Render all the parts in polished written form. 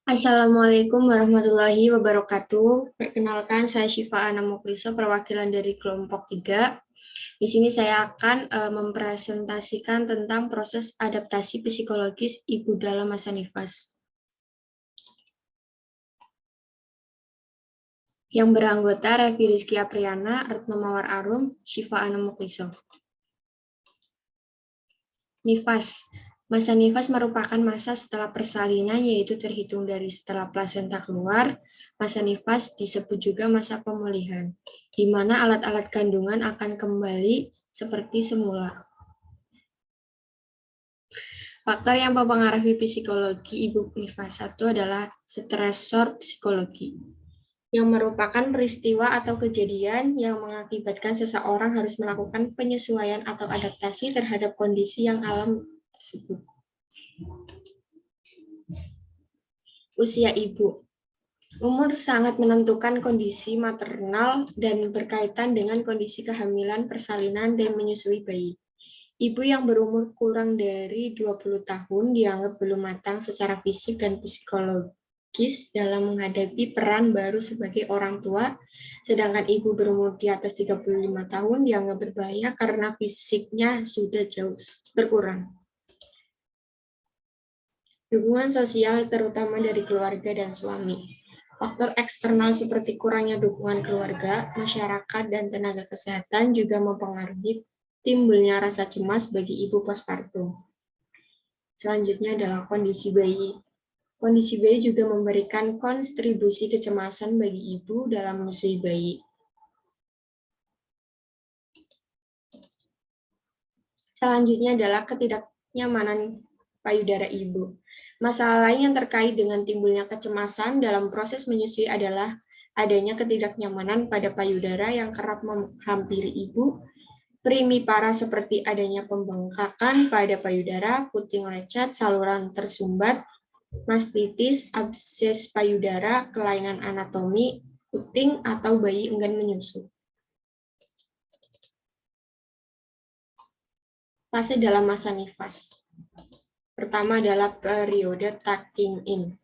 Assalamualaikum warahmatullahi wabarakatuh. Perkenalkan, saya Syifa Ana Mukliso, perwakilan dari kelompok 3. Di sini saya akan mempresentasikan tentang proses adaptasi psikologis ibu dalam masa nifas. Yang beranggota Revi Rizky Apriana, Retno Mawar Arum, Syifa Ana Mukliso. Nifas. Masa nifas merupakan masa setelah persalinan, yaitu terhitung dari setelah plasenta keluar. Masa nifas disebut juga masa pemulihan, di mana alat-alat kandungan akan kembali seperti semula. Faktor yang mempengaruhi psikologi ibu nifas 1 adalah stresor psikologi, yang merupakan peristiwa atau kejadian yang mengakibatkan seseorang harus melakukan penyesuaian atau adaptasi terhadap kondisi yang alam tersebut. Usia ibu. Umur sangat menentukan kondisi maternal dan berkaitan dengan kondisi kehamilan, persalinan, dan menyusui bayi. Ibu yang berumur kurang dari 20 tahun dianggap belum matang secara fisik dan psikologis dalam menghadapi peran baru sebagai orang tua, sedangkan ibu berumur di atas 35 tahun dianggap berbahaya karena fisiknya sudah jauh berkurang. Dukungan sosial terutama dari keluarga dan suami. Faktor eksternal seperti kurangnya dukungan keluarga, masyarakat, dan tenaga kesehatan juga mempengaruhi timbulnya rasa cemas bagi ibu postpartum. Selanjutnya adalah kondisi bayi. Kondisi bayi juga memberikan kontribusi kecemasan bagi ibu dalam menyusui bayi. Selanjutnya adalah ketidaknyamanan payudara ibu. Masalah lain yang terkait dengan timbulnya kecemasan dalam proses menyusui adalah adanya ketidaknyamanan pada payudara yang kerap menghampiri ibu, primipara seperti adanya pembengkakan pada payudara, puting lecet, saluran tersumbat, mastitis, abses payudara, kelainan anatomi, puting, atau bayi enggan menyusu. Fase dalam masa nifas. Pertama adalah periode tucking in.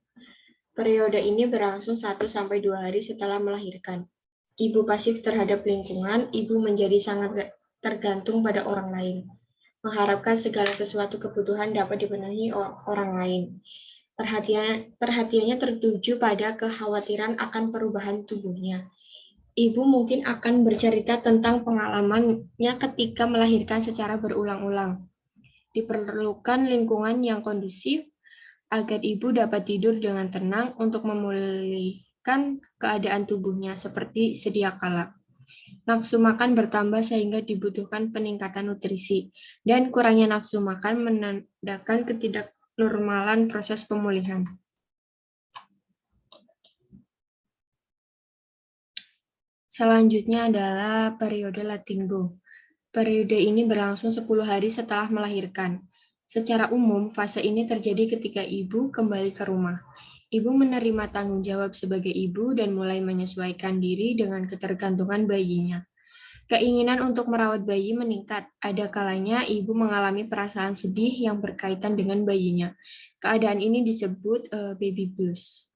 Periode ini berlangsung 1-2 hari setelah melahirkan. Ibu pasif terhadap lingkungan, ibu menjadi sangat tergantung pada orang lain. Mengharapkan segala sesuatu kebutuhan dapat dipenuhi orang lain. Perhatiannya tertuju pada kekhawatiran akan perubahan tubuhnya. Ibu mungkin akan bercerita tentang pengalamannya ketika melahirkan secara berulang-ulang. Diperlukan lingkungan yang kondusif agar ibu dapat tidur dengan tenang untuk memulihkan keadaan tubuhnya seperti sedia kala. Nafsu makan bertambah sehingga dibutuhkan peningkatan nutrisi, dan kurangnya nafsu makan menandakan ketidaknormalan proses pemulihan. Selanjutnya adalah periode letting go. Periode ini berlangsung 10 hari setelah melahirkan. Secara umum, fase ini terjadi ketika ibu kembali ke rumah. Ibu menerima tanggung jawab sebagai ibu dan mulai menyesuaikan diri dengan ketergantungan bayinya. Keinginan untuk merawat bayi meningkat. Ada kalanya ibu mengalami perasaan sedih yang berkaitan dengan bayinya. Keadaan ini disebut baby blues.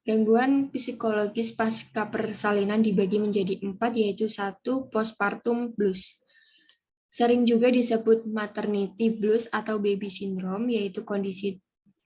Gangguan psikologis pasca persalinan dibagi menjadi 4, yaitu 1. Postpartum blues. Sering juga disebut maternity blues atau baby syndrome, yaitu kondisi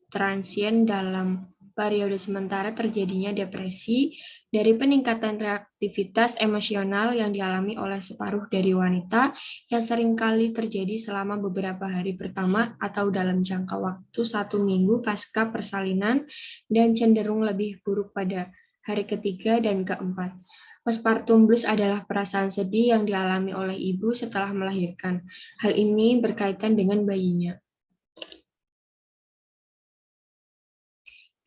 transien dalam periode sementara terjadinya depresi dari peningkatan reaktivitas emosional yang dialami oleh separuh dari wanita yang seringkali terjadi selama beberapa hari pertama atau dalam jangka waktu 1 minggu pasca persalinan dan cenderung lebih buruk pada hari ketiga dan keempat. Postpartum blues adalah perasaan sedih yang dialami oleh ibu setelah melahirkan. Hal ini berkaitan dengan bayinya.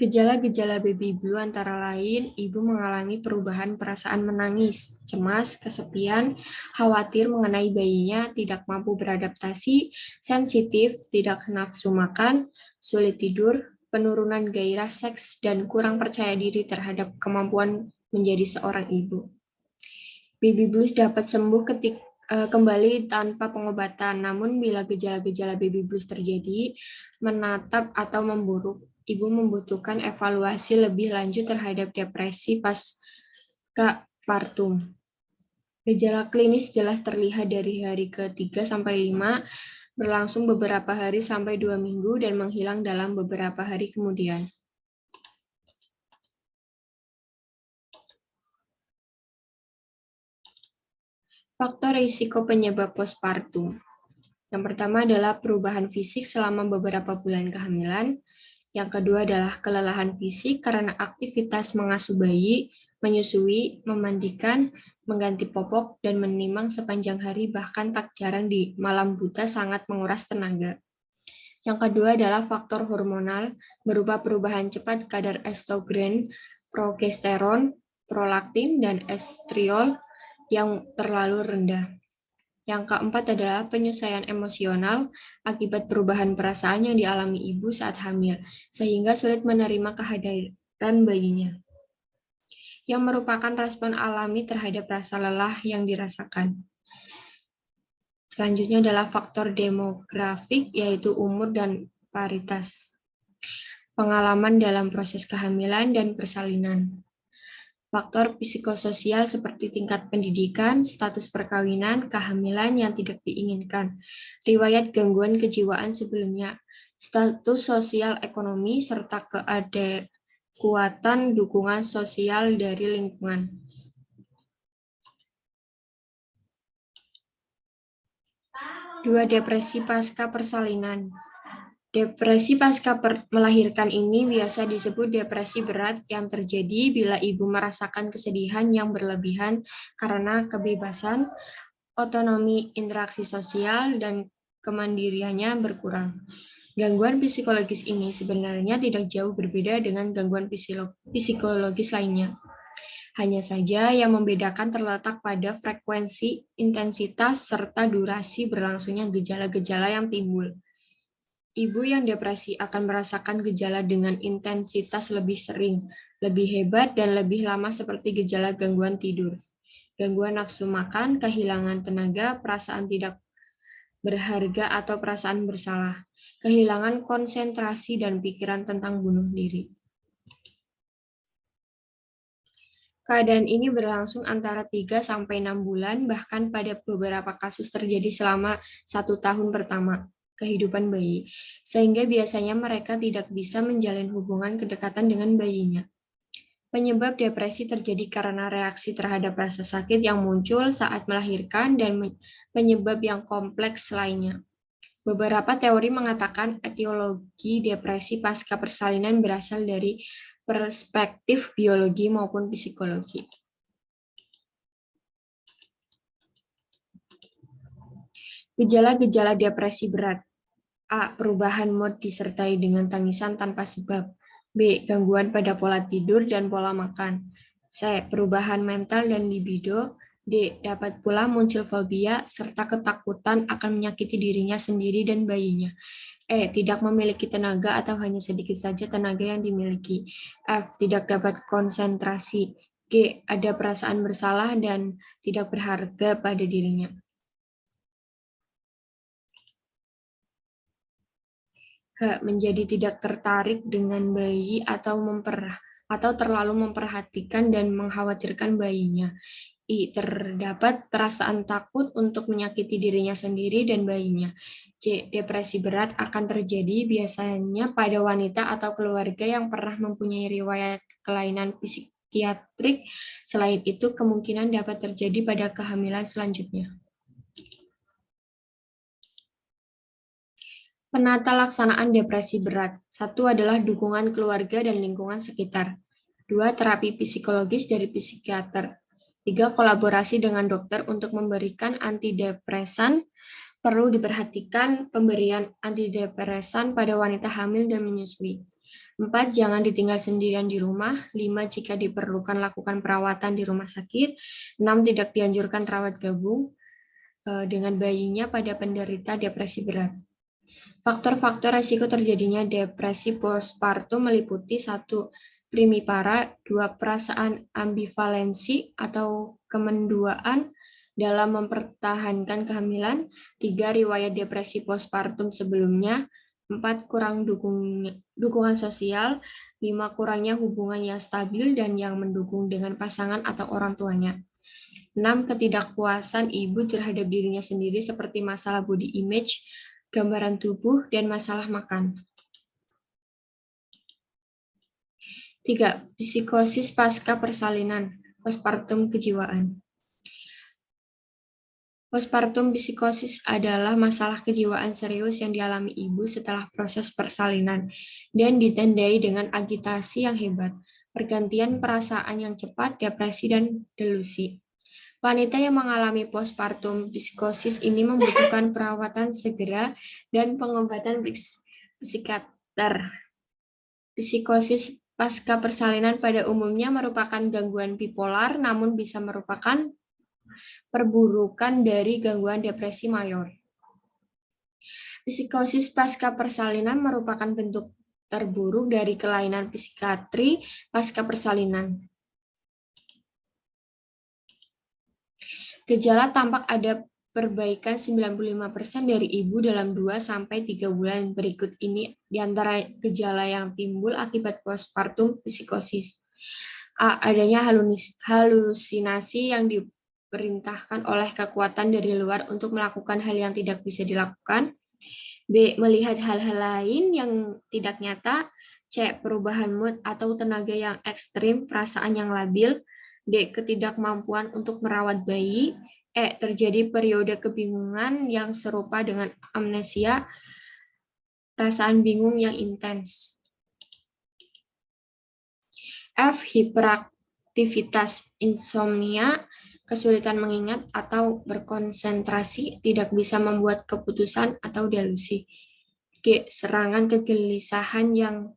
Gejala-gejala baby blue antara lain, ibu mengalami perubahan perasaan menangis, cemas, kesepian, khawatir mengenai bayinya, tidak mampu beradaptasi, sensitif, tidak nafsu makan, sulit tidur, penurunan gairah seks, dan kurang percaya diri terhadap kemampuan menjadi seorang ibu. Baby blues dapat sembuh kembali tanpa pengobatan. Namun bila gejala-gejala baby blues terjadi, menatap atau memburuk, ibu membutuhkan evaluasi lebih lanjut terhadap depresi pasca partum. Gejala klinis jelas terlihat dari hari ke-3 sampai 5, berlangsung beberapa hari sampai 2 minggu, dan menghilang dalam beberapa hari kemudian. Faktor risiko penyebab postpartum. Yang pertama adalah perubahan fisik selama beberapa bulan kehamilan. Yang kedua adalah kelelahan fisik karena aktivitas mengasuh bayi, menyusui, memandikan, mengganti popok, dan menimang sepanjang hari, bahkan tak jarang di malam buta sangat menguras tenaga. Yang kedua adalah faktor hormonal berupa perubahan cepat kadar estrogen, progesteron, prolaktin, dan estriol yang terlalu rendah. Yang keempat adalah penyesuaian emosional akibat perubahan perasaan yang dialami ibu saat hamil, sehingga sulit menerima kehadiran bayinya, yang merupakan respon alami terhadap rasa lelah yang dirasakan. Selanjutnya adalah faktor demografik, yaitu umur dan paritas, pengalaman dalam proses kehamilan dan persalinan. Faktor psikososial seperti tingkat pendidikan, status perkawinan, kehamilan yang tidak diinginkan, riwayat gangguan kejiwaan sebelumnya, status sosial ekonomi, serta keadekuatan dukungan sosial dari lingkungan. Dua, depresi pasca persalinan. Depresi pasca melahirkan ini biasa disebut depresi berat yang terjadi bila ibu merasakan kesedihan yang berlebihan karena kebebasan, otonomi interaksi sosial, dan kemandiriannya berkurang. Gangguan psikologis ini sebenarnya tidak jauh berbeda dengan gangguan psikologis lainnya. Hanya saja yang membedakan terletak pada frekuensi, intensitas, serta durasi berlangsungnya gejala-gejala yang timbul. Ibu yang depresi akan merasakan gejala dengan intensitas lebih sering, lebih hebat, dan lebih lama seperti gejala gangguan tidur, gangguan nafsu makan, kehilangan tenaga, perasaan tidak berharga atau perasaan bersalah, kehilangan konsentrasi, dan pikiran tentang bunuh diri. Keadaan ini berlangsung antara 3 sampai 6 bulan, bahkan pada beberapa kasus terjadi selama 1 tahun pertama kehidupan bayi, sehingga biasanya mereka tidak bisa menjalin hubungan kedekatan dengan bayinya. Penyebab depresi terjadi karena reaksi terhadap rasa sakit yang muncul saat melahirkan dan penyebab yang kompleks lainnya. Beberapa teori mengatakan etiologi depresi pasca persalinan berasal dari perspektif biologi maupun psikologi. Gejala-gejala depresi berat. A. Perubahan mood disertai dengan tangisan tanpa sebab. B. Gangguan pada pola tidur dan pola makan. C. Perubahan mental dan libido. D. Dapat pula muncul fobia serta ketakutan akan menyakiti dirinya sendiri dan bayinya. E. Tidak memiliki tenaga atau hanya sedikit saja tenaga yang dimiliki. F. Tidak dapat konsentrasi. G. Ada perasaan bersalah dan tidak berharga pada dirinya. H. Menjadi tidak tertarik dengan bayi atau terlalu memperhatikan dan mengkhawatirkan bayinya. I. Terdapat perasaan takut untuk menyakiti dirinya sendiri dan bayinya. C. Depresi berat akan terjadi biasanya pada wanita atau keluarga yang pernah mempunyai riwayat kelainan psikiatrik. Selain itu, kemungkinan dapat terjadi pada kehamilan selanjutnya. Penata laksanaan depresi berat. 1 adalah dukungan keluarga dan lingkungan sekitar. 2. Terapi psikologis dari psikiater. 3. Kolaborasi dengan dokter untuk memberikan antidepresan. Perlu diperhatikan pemberian antidepresan pada wanita hamil dan menyusui. 4. Jangan ditinggal sendirian di rumah. 5. Jika diperlukan lakukan perawatan di rumah sakit. 6. Tidak dianjurkan rawat gabung dengan bayinya pada penderita depresi berat. Faktor-faktor risiko terjadinya depresi postpartum meliputi 1. Primipara, 2. Perasaan ambivalensi atau kemenduaan, dalam mempertahankan kehamilan, 3 riwayat depresi postpartum sebelumnya, 4 kurang dukungan sosial, 5 kurangnya hubungan yang stabil dan yang mendukung dengan pasangan atau orang tuanya. 6. Ketidakpuasan ibu terhadap dirinya sendiri seperti masalah body image, gambaran tubuh, dan masalah makan. 3. Psikosis pasca persalinan, postpartum kejiwaan. Postpartum psikosis adalah masalah kejiwaan serius yang dialami ibu setelah proses persalinan dan ditandai dengan agitasi yang hebat, pergantian perasaan yang cepat, depresi, dan delusi. Wanita yang mengalami postpartum psikosis ini membutuhkan perawatan segera dan pengobatan psikiater. Psikosis pasca persalinan pada umumnya merupakan gangguan bipolar, namun bisa merupakan perburukan dari gangguan depresi mayor. Psikosis pasca persalinan merupakan bentuk terburuk dari kelainan psikiatri pasca persalinan. Gejala tampak ada perbaikan 95% dari ibu dalam 2-3 bulan berikut ini di antara gejala yang timbul akibat postpartum psikosis. A. Adanya halusinasi yang diperintahkan oleh kekuatan dari luar untuk melakukan hal yang tidak bisa dilakukan. B. Melihat hal-hal lain yang tidak nyata. C. Perubahan mood atau tenaga yang ekstrim, perasaan yang labil. D. Ketidakmampuan untuk merawat bayi. E. Terjadi periode kebingungan yang serupa dengan amnesia, perasaan bingung yang intens. F. Hiperaktivitas, insomnia, kesulitan mengingat atau berkonsentrasi, tidak bisa membuat keputusan atau delusi. G. Serangan kegelisahan yang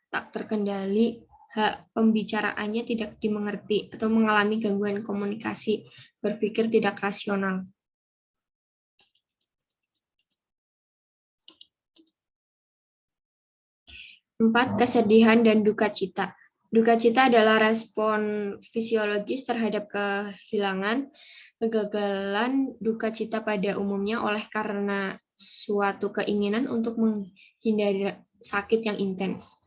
tak terkendali. H. Pembicaraannya tidak dimengerti atau mengalami gangguan komunikasi, berpikir tidak rasional. Empat. Kesedihan dan duka cita. Duka cita adalah respon fisiologis terhadap kehilangan, kegagalan. Duka cita pada umumnya oleh karena suatu keinginan untuk menghindari sakit yang intens.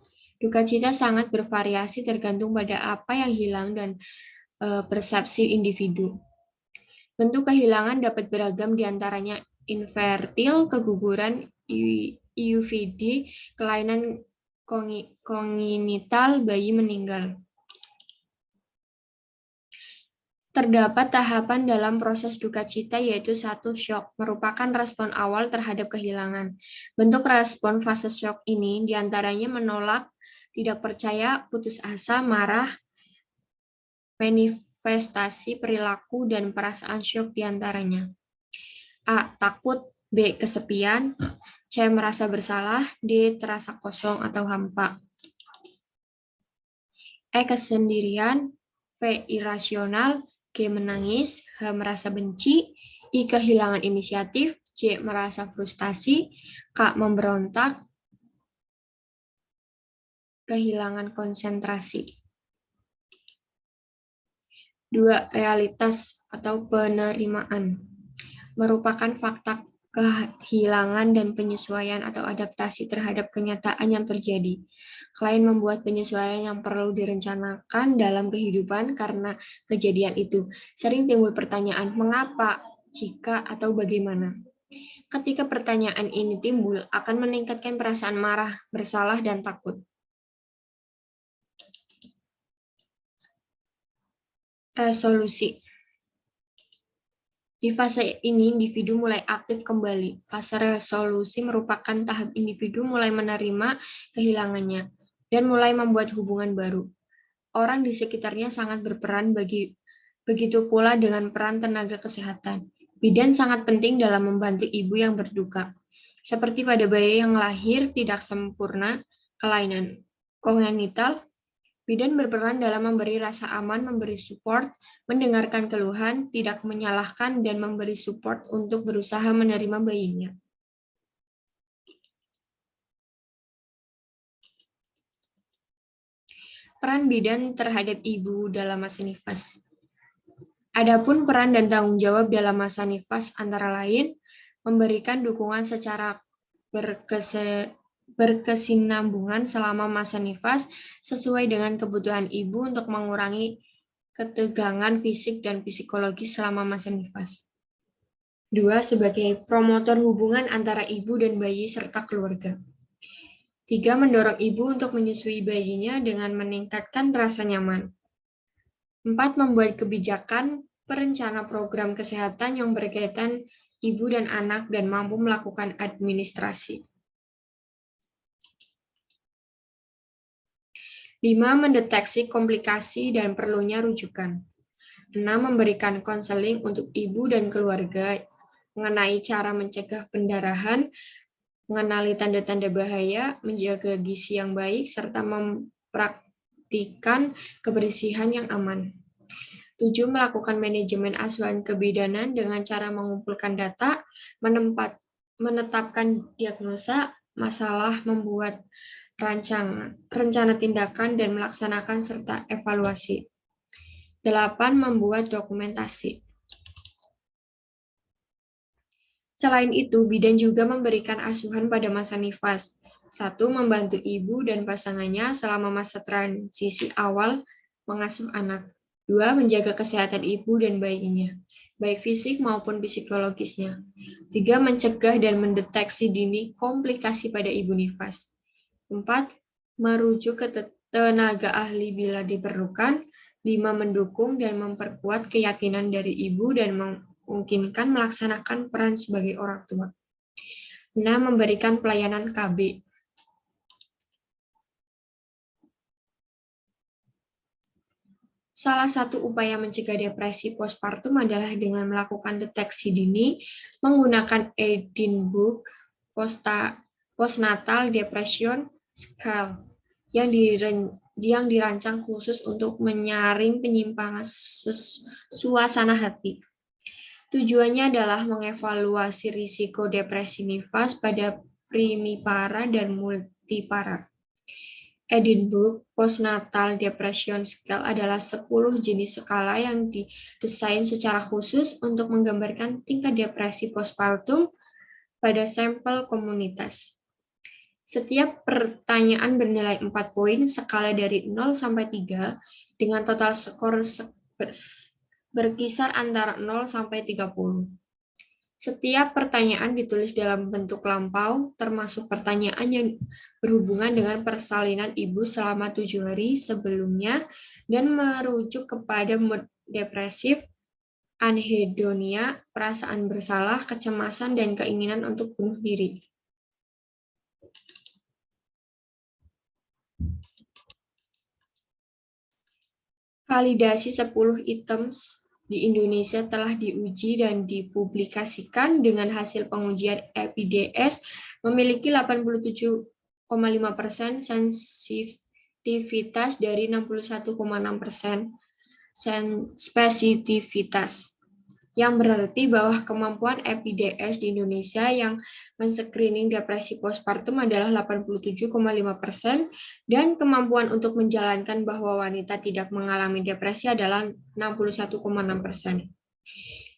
Duka cita sangat bervariasi tergantung pada apa yang hilang dan persepsi individu. Bentuk kehilangan dapat beragam, diantaranya infertil, keguguran, IUVD, kelainan kongenital, bayi meninggal. Terdapat tahapan dalam proses duka cita, yaitu 1. Syok, merupakan respon awal terhadap kehilangan. Bentuk respon fase syok ini diantaranya menolak, tidak percaya, putus asa, marah, manifestasi perilaku, dan perasaan syok diantaranya. A. Takut. B. Kesepian. C. Merasa bersalah. D. Terasa kosong atau hampa. E. Kesendirian. V. Irasional. G. Menangis. H. Merasa benci. I. Kehilangan inisiatif. C. Merasa frustasi. K. Memberontak. Kehilangan konsentrasi. 2. Realitas atau penerimaan. Merupakan fakta kehilangan dan penyesuaian atau adaptasi terhadap kenyataan yang terjadi. Klien membuat penyesuaian yang perlu direncanakan dalam kehidupan karena kejadian itu. Sering timbul pertanyaan, mengapa, jika, atau bagaimana. Ketika pertanyaan ini timbul, akan meningkatkan perasaan marah, bersalah, dan takut. Resolusi. Di fase ini, individu mulai aktif kembali. Fase resolusi merupakan tahap individu mulai menerima kehilangannya dan mulai membuat hubungan baru. Orang di sekitarnya sangat berperan, begitu pula dengan peran tenaga kesehatan. Bidan sangat penting dalam membantu ibu yang berduka. Seperti pada bayi yang lahir tidak sempurna, kelainan kongenital, bidan berperan dalam memberi rasa aman, memberi support, mendengarkan keluhan, tidak menyalahkan, dan memberi support untuk berusaha menerima bayinya. Peran bidan terhadap ibu dalam masa nifas. Adapun peran dan tanggung jawab dalam masa nifas antara lain memberikan dukungan secara berkesinambungan selama masa nifas sesuai dengan kebutuhan ibu untuk mengurangi ketegangan fisik dan psikologis selama masa nifas. 2. Sebagai promotor hubungan antara ibu dan bayi serta keluarga. 3. Mendorong ibu untuk menyusui bayinya dengan meningkatkan rasa nyaman. 4. Membuat kebijakan perencana program kesehatan yang berkaitan ibu dan anak dan mampu melakukan administrasi. 5. Mendeteksi komplikasi dan perlunya rujukan. 6. Memberikan konseling untuk ibu dan keluarga mengenai cara mencegah pendarahan, mengenali tanda-tanda bahaya, menjaga gizi yang baik, serta mempraktikkan kebersihan yang aman. 7. Melakukan manajemen asuhan kebidanan dengan cara mengumpulkan data, menetapkan diagnosa masalah, membuat rencana tindakan, dan melaksanakan serta evaluasi. 8. Membuat dokumentasi. Selain itu, bidan juga memberikan asuhan pada masa nifas. 1. Membantu ibu dan pasangannya selama masa transisi awal mengasuh anak. 2. Menjaga kesehatan ibu dan bayinya, baik fisik maupun psikologisnya. 3. Mencegah dan mendeteksi dini komplikasi pada ibu nifas. 4. Merujuk ke tenaga ahli bila diperlukan. 5. Mendukung dan memperkuat keyakinan dari ibu dan memungkinkan melaksanakan peran sebagai orang tua. 6. Memberikan pelayanan KB. Salah satu upaya mencegah depresi postpartum adalah dengan melakukan deteksi dini menggunakan Edinburgh Postnatal Depression Scale yang dirancang khusus untuk menyaring penyimpangan suasana hati. Tujuannya adalah mengevaluasi risiko depresi nifas pada primipara dan multipara. Edinburgh Postnatal Depression Scale adalah 10 jenis skala yang didesain secara khusus untuk menggambarkan tingkat depresi postpartum pada sampel komunitas. Setiap pertanyaan bernilai 4 poin skala dari 0 sampai 3 dengan total skor berkisar antara 0 sampai 30. Setiap pertanyaan ditulis dalam bentuk lampau, termasuk pertanyaan yang berhubungan dengan persalinan ibu selama 7 hari sebelumnya dan merujuk kepada mood depresif, anhedonia, perasaan bersalah, kecemasan, dan keinginan untuk bunuh diri. Validasi 10 items di Indonesia telah diuji dan dipublikasikan dengan hasil pengujian EPDS memiliki 87,5% sensitivitas dari 61,6% spesifitivitas, yang berarti bahwa kemampuan EPDS di Indonesia yang men-screening depresi postpartum adalah 87,5% dan kemampuan untuk menjalankan bahwa wanita tidak mengalami depresi adalah 61,6%.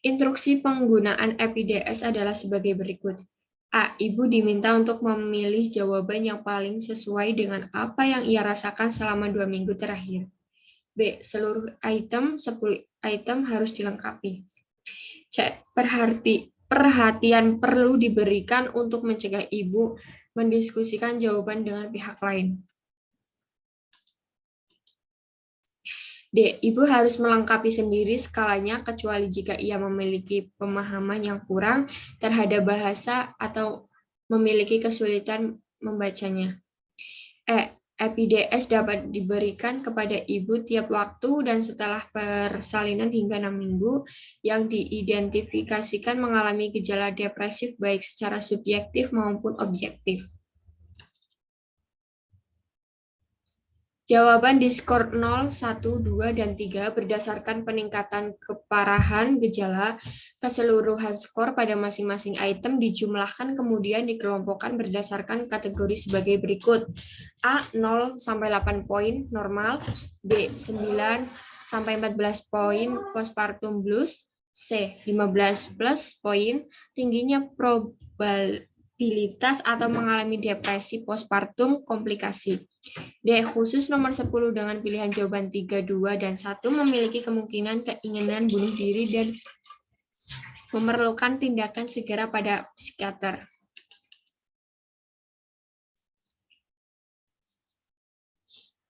Instruksi penggunaan EPDS adalah sebagai berikut. A. Ibu diminta untuk memilih jawaban yang paling sesuai dengan apa yang ia rasakan selama 2 minggu terakhir. B. Seluruh 10 item harus dilengkapi. C. Perhatian perlu diberikan untuk mencegah ibu mendiskusikan jawaban dengan pihak lain. D. Ibu harus melengkapi sendiri skalanya kecuali jika ia memiliki pemahaman yang kurang terhadap bahasa atau memiliki kesulitan membacanya. E. EPDS dapat diberikan kepada ibu tiap waktu dan setelah persalinan hingga 6 minggu yang diidentifikasikan mengalami gejala depresif baik secara subjektif maupun objektif. Jawaban di skor 0, 1, 2, dan 3 berdasarkan peningkatan keparahan gejala. Keseluruhan skor pada masing-masing item dijumlahkan kemudian dikelompokkan berdasarkan kategori sebagai berikut. A. 0 sampai 8 poin normal, B. 9 sampai 14 poin postpartum blues. C. 15 plus poin tingginya probabilitas atau mengalami depresi postpartum komplikasi. D. Khusus nomor 10 dengan pilihan jawaban 3, 2, dan 1 memiliki kemungkinan keinginan bunuh diri dan memerlukan tindakan segera pada psikiater.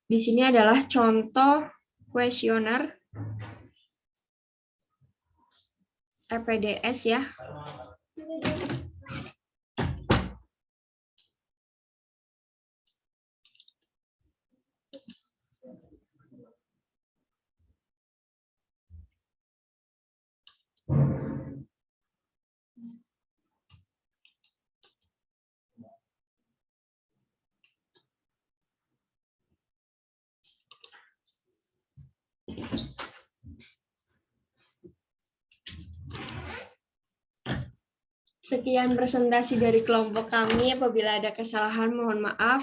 Di sini adalah contoh kuesioner EPDS ya. Sekian presentasi dari kelompok kami. Apabila ada kesalahan, mohon maaf.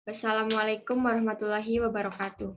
Wassalamualaikum warahmatullahi wabarakatuh.